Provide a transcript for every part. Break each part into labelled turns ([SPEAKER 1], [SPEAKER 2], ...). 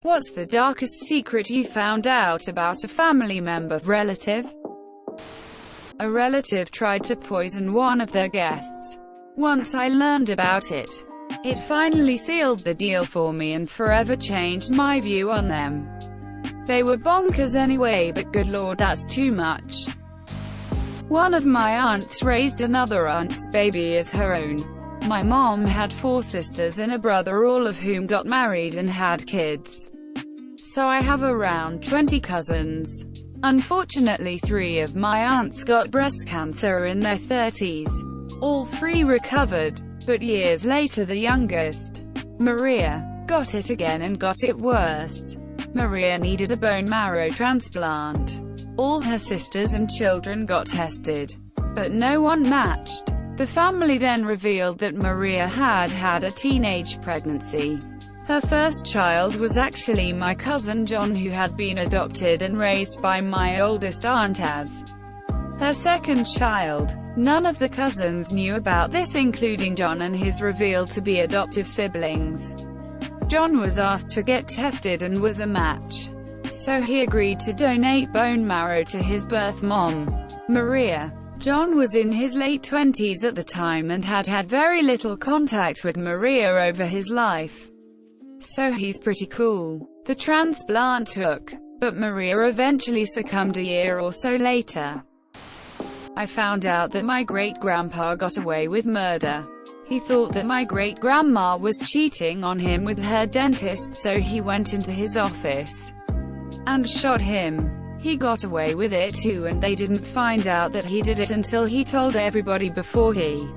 [SPEAKER 1] What's the darkest secret you found out about a family member, relative? A relative tried to poison one of their guests. Once I learned about it, it finally sealed the deal for me and forever changed my view on them. They were bonkers anyway, but good lord, that's too much. One of my aunts raised another aunt's baby as her own. My mom had 4 sisters and a brother, all of whom got married and had kids. So I have around 20 cousins. Unfortunately, 3 of my aunts got breast cancer in their 30s. All 3 recovered, but years later the youngest, Maria, got it again and got it worse. Maria needed a bone marrow transplant. All her sisters and children got tested, but no one matched. The family then revealed that Maria had had a teenage pregnancy. Her first child was actually my cousin John, who had been adopted and raised by my oldest aunt as her second child. None of the cousins knew about this, including John and his revealed to be adoptive siblings. John was asked to get tested and was a match, so he agreed to donate bone marrow to his birth mom, Maria. John was in his late 20s at the time and had had very little contact with Maria over his life, so he's pretty cool. The transplant took, but Maria eventually succumbed a year or so later. I found out that my great-grandpa got away with murder. He thought that my great-grandma was cheating on him with her dentist, so he went into his office and shot him. He got away with it too, and they didn't find out that he did it until he told everybody before he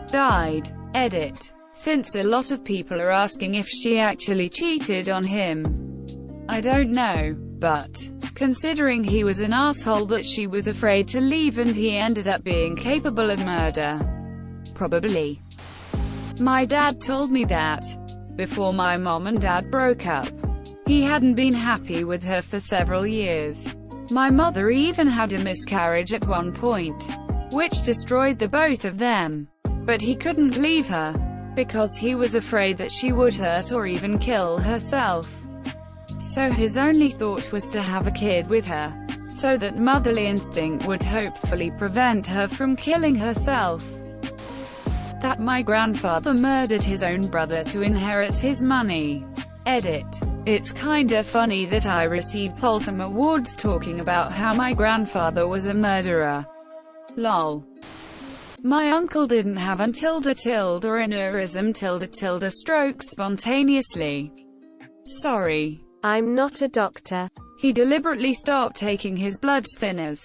[SPEAKER 1] died. Edit. Since a lot of people are asking if she actually cheated on him, I don't know, but considering he was an asshole that she was afraid to leave and he ended up being capable of murder, probably. My dad told me that before my mom and dad broke up, he hadn't been happy with her for several years. My mother even had a miscarriage at one point, which destroyed the both of them. But he couldn't leave her, because he was afraid that she would hurt or even kill herself. So his only thought was to have a kid with her, so that motherly instinct would hopefully prevent her from killing herself. That my grandfather murdered his own brother to inherit his money. Edit. It's kinda funny that I received wholesome awards talking about how my grandfather was a murderer. Lol. My uncle didn't have an or aneurysm stroke spontaneously. Sorry.
[SPEAKER 2] I'm not a doctor.
[SPEAKER 1] He deliberately stopped taking his blood thinners.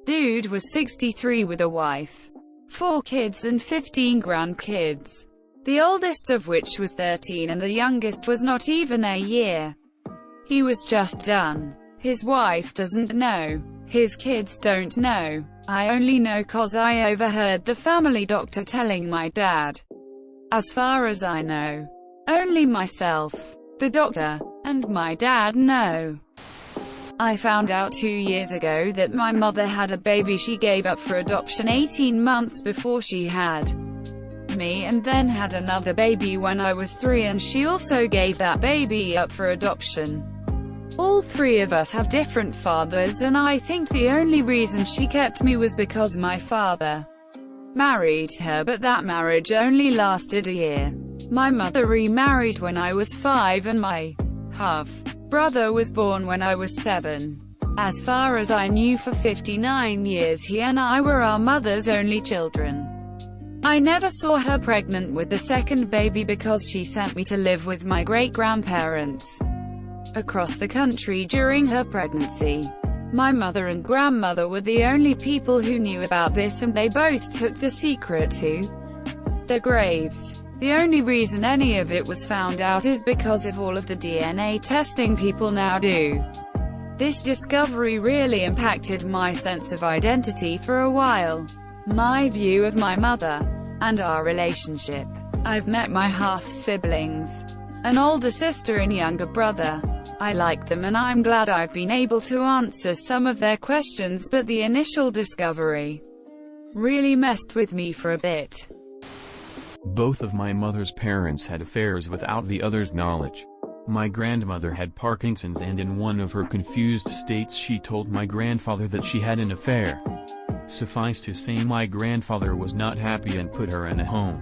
[SPEAKER 1] Dude was 63 with a wife, 4 kids and 15 grandkids, the oldest of which was 13 and the youngest was not even a year. He was just done. His wife doesn't know. His kids don't know. I only know 'cause I overheard the family doctor telling my dad. As far as I know, only myself, the doctor, and my dad know. I found out 2 years ago that my mother had a baby she gave up for adoption 18 months before she had me, and then had another baby when I was 3, and she also gave that baby up for adoption. All 3 of us have different fathers, and I think the only reason she kept me was because my father married her, but that marriage only lasted a year. My mother remarried when I was 5 and my half-brother was born when I was 7. As far as I knew, for 59 years he and I were our mother's only children. I never saw her pregnant with the second baby because she sent me to live with my great-grandparents across the country during her pregnancy. My mother and grandmother were the only people who knew about this, and they both took the secret to their graves. The only reason any of it was found out is because of all of the DNA testing people now do. This discovery really impacted my sense of identity for a while, my view of my mother, and our relationship. I've met my half-siblings, an older sister and younger brother. I like them and I'm glad I've been able to answer some of their questions, but the initial discovery really messed with me for a bit.
[SPEAKER 3] Both of my mother's parents had affairs without the other's knowledge.
[SPEAKER 2] My grandmother had Parkinson's, and in one of her confused states she told my grandfather that she had an affair. Suffice to say, my grandfather was not happy and put her in a home.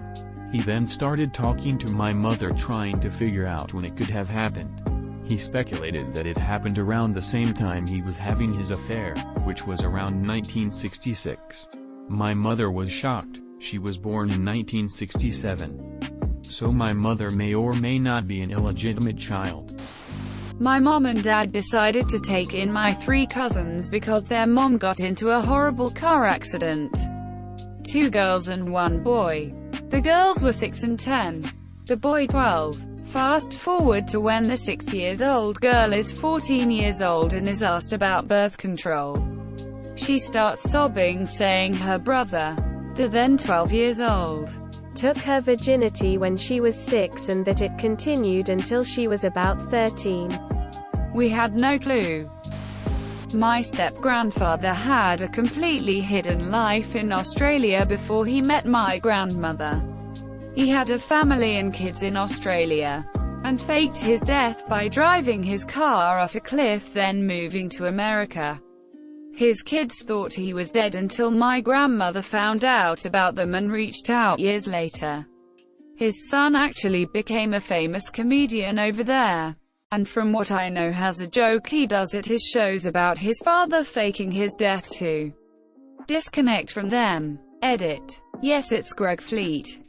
[SPEAKER 2] He then started talking to my mother, trying to figure out when it could have happened. He speculated that it happened around the same time he was having his affair, which was around 1966. My mother was shocked. She was born in 1967. So my mother may or may not be an illegitimate child.
[SPEAKER 1] My mom and dad decided to take in my 3 cousins because their mom got into a horrible car accident. 2 girls and 1 boy. The girls were 6 and 10. The boy 12. Fast forward to when the 6-year-old girl is 14 years old and is asked about birth control. She starts sobbing, saying her brother, the then 12 years old,
[SPEAKER 3] took her virginity when she was 6 and that it continued until she was about 13.
[SPEAKER 1] We had no clue. My step-grandfather had a completely hidden life in Australia before he met my grandmother. He had a family and kids in Australia, and faked his death by driving his car off a cliff, then moving to America. His kids thought he was dead until my grandmother found out about them and reached out years later. His son actually became a famous comedian over there, and from what I know has a joke he does at his shows about his father faking his death to disconnect from them. Edit. Yes, it's Greg Fleet.